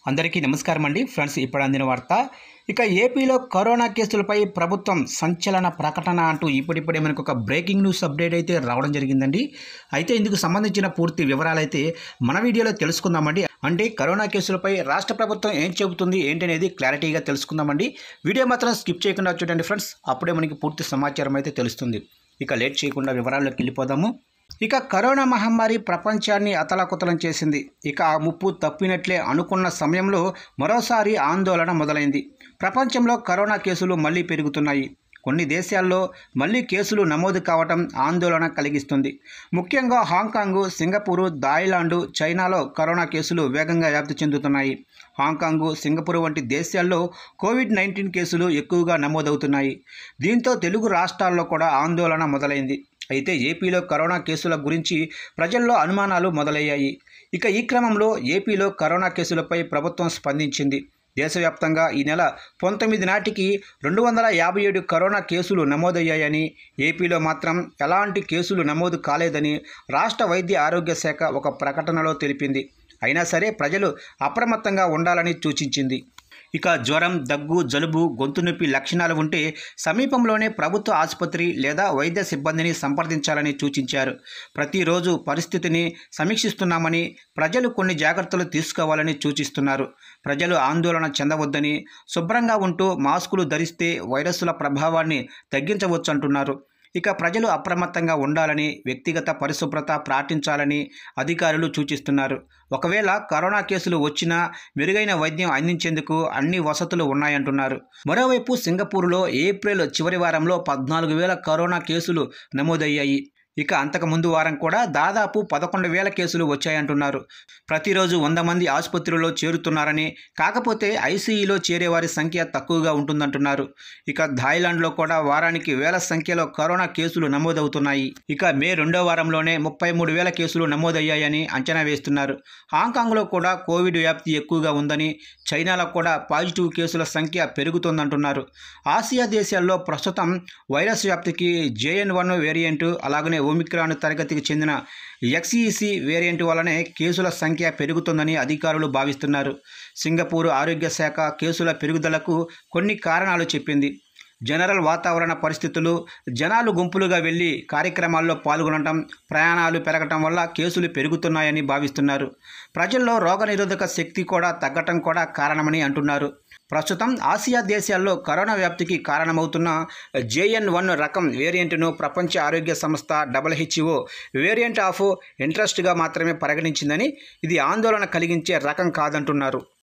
అందరికీ నమస్కారం అండి ఫ్రెండ్స్. ఇప్పుడు అందిన వార్త. ఇక ఏపీలో కరోనా కేసులపై ప్రభుత్వం సంచలన ప్రకటన అంటూ ఇప్పుడిప్పుడే మనకు ఒక బ్రేకింగ్ న్యూస్ అప్డేట్ అయితే రావడం జరిగిందండి. అయితే ఇందుకు సంబంధించిన పూర్తి వివరాలు అయితే మన వీడియోలో తెలుసుకుందామండి. అంటే కరోనా కేసులపై రాష్ట్ర ప్రభుత్వం ఏం చెబుతుంది ఏంటనేది క్లారిటీగా తెలుసుకుందామండి. వీడియో మాత్రం స్కిప్ చేయకుండా చూడండి ఫ్రెండ్స్, అప్పుడే మనకి పూర్తి సమాచారం అయితే తెలుస్తుంది. ఇక లేట్ చేయకుండా వివరాల్లోకి వెళ్ళిపోదాము. ఇక కరోనా మహమ్మారి ప్రపంచాన్ని అతలాకుతలం చేసింది. ఇక ఆ ముప్పు తప్పినట్లే అనుకున్న సమయంలో మరోసారి ఆందోళన మొదలైంది. ప్రపంచంలో కరోనా కేసులు మళ్ళీ పెరుగుతున్నాయి. కొన్ని దేశాల్లో మళ్ళీ కేసులు నమోదు కావటం ఆందోళన కలిగిస్తుంది. ముఖ్యంగా హాంకాంగ్, సింగపూరు, థాయిలాండ్, చైనాలో కరోనా కేసులు వేగంగా వ్యాప్తి చెందుతున్నాయి. హాంకాంగ్, సింగపూర్ వంటి దేశాల్లో కోవిడ్-19 కేసులు ఎక్కువగా నమోదవుతున్నాయి. దీంతో తెలుగు రాష్ట్రాల్లో కూడా ఆందోళన మొదలైంది. అయితే ఏపీలో కరోనా కేసుల గురించి ప్రజల్లో అనుమానాలు మొదలయ్యాయి. ఇక ఈ క్రమంలో ఏపీలో కరోనా కేసులపై ప్రభుత్వం స్పందించింది. దేశవ్యాప్తంగా ఈ నెల 19 నాటికి 257 కరోనా కేసులు నమోదయ్యాయని, ఏపీలో మాత్రం ఎలాంటి కేసులు నమోదు కాలేదని రాష్ట్ర వైద్య ఆరోగ్య శాఖ ఒక ప్రకటనలో తెలిపింది. అయినా సరే ప్రజలు అప్రమత్తంగా ఉండాలని సూచించింది. ఇక జ్వరం, దగ్గు, జలుబు, గొంతు నొప్పి లక్షణాలు ఉంటే సమీపంలోనే ప్రభుత్వ ఆసుపత్రి లేదా వైద్య సిబ్బందిని సంప్రదించాలని సూచించారు. ప్రతిరోజు పరిస్థితిని సమీక్షిస్తున్నామని, ప్రజలు కొన్ని జాగ్రత్తలు తీసుకోవాలని సూచిస్తున్నారు. ప్రజలు ఆందోళన చెందవద్దని, శుభ్రంగా ఉంటూ మాస్కులు ధరిస్తే వైరస్ల ప్రభావాన్ని తగ్గించవచ్చంటున్నారు. ఇక ప్రజలు అప్రమత్తంగా ఉండాలని, వ్యక్తిగత పరిశుభ్రత పాటించాలని అధికారులు సూచిస్తున్నారు. ఒకవేళ కరోనా కేసులు వచ్చినా మెరుగైన వైద్యం అందించేందుకు అన్ని వసతులు ఉన్నాయంటున్నారు. మరోవైపు సింగపూర్లో ఏప్రిల్ చివరి వారంలో 14,000 కరోనా కేసులు నమోదయ్యాయి. ఇక అంతకుముందు వారం కూడా దాదాపు 11,000 కేసులు వచ్చాయంటున్నారు. ప్రతిరోజు 100 మంది ఆసుపత్రిలో చేరుతున్నారని, కాకపోతే ఐసీయూలో చేరేవారి సంఖ్య తక్కువగా ఉంటుందంటున్నారు. ఇక థాయిలాండ్లో కూడా వారానికి వేల సంఖ్యలో కరోనా కేసులు నమోదవుతున్నాయి. ఇక మే 2వ వారంలోనే 33,000 కేసులు నమోదయ్యాయని అంచనా వేస్తున్నారు. హాంకాంగ్లో కూడా కోవిడ్ వ్యాప్తి ఎక్కువగా ఉందని, చైనాలో కూడా పాజిటివ్ కేసుల సంఖ్య పెరుగుతోందంటున్నారు. ఆసియా దేశాల్లో ప్రస్తుతం వైరస్ వ్యాప్తికి JN.1 వేరియంట్, అలాగనే ఒమిక్రాన్ తరగతికి చెందిన XEC వేరియంట్ వల్లనే కేసుల సంఖ్య పెరుగుతుందని అధికారులు భావిస్తున్నారు. సింగపూర్ ఆరోగ్య శాఖ కేసుల పెరుగుదలకు కొన్ని కారణాలు చెప్పింది. జనరల్ వాతావరణ పరిస్థితులు, జనాలు గుంపులుగా వెళ్లి కార్యక్రమాల్లో పాల్గొనడం, ప్రయాణాలు పెరగటం వల్ల కేసులు పెరుగుతున్నాయని భావిస్తున్నారు. ప్రజల్లో రోగనిరోధక శక్తి కూడా తగ్గటం కూడా కారణమని అంటున్నారు. ప్రస్తుతం ఆసియా దేశాల్లో కరోనా వ్యాప్తికి కారణమవుతున్న JN.1 రకం వేరియంట్ను ప్రపంచ ఆరోగ్య సంస్థ WHO వేరియంట్ ఆఫ్ ఇంట్రెస్ట్గా మాత్రమే పరిగణించిందని, ఇది ఆందోళన కలిగించే రకం కాదంటున్నారు.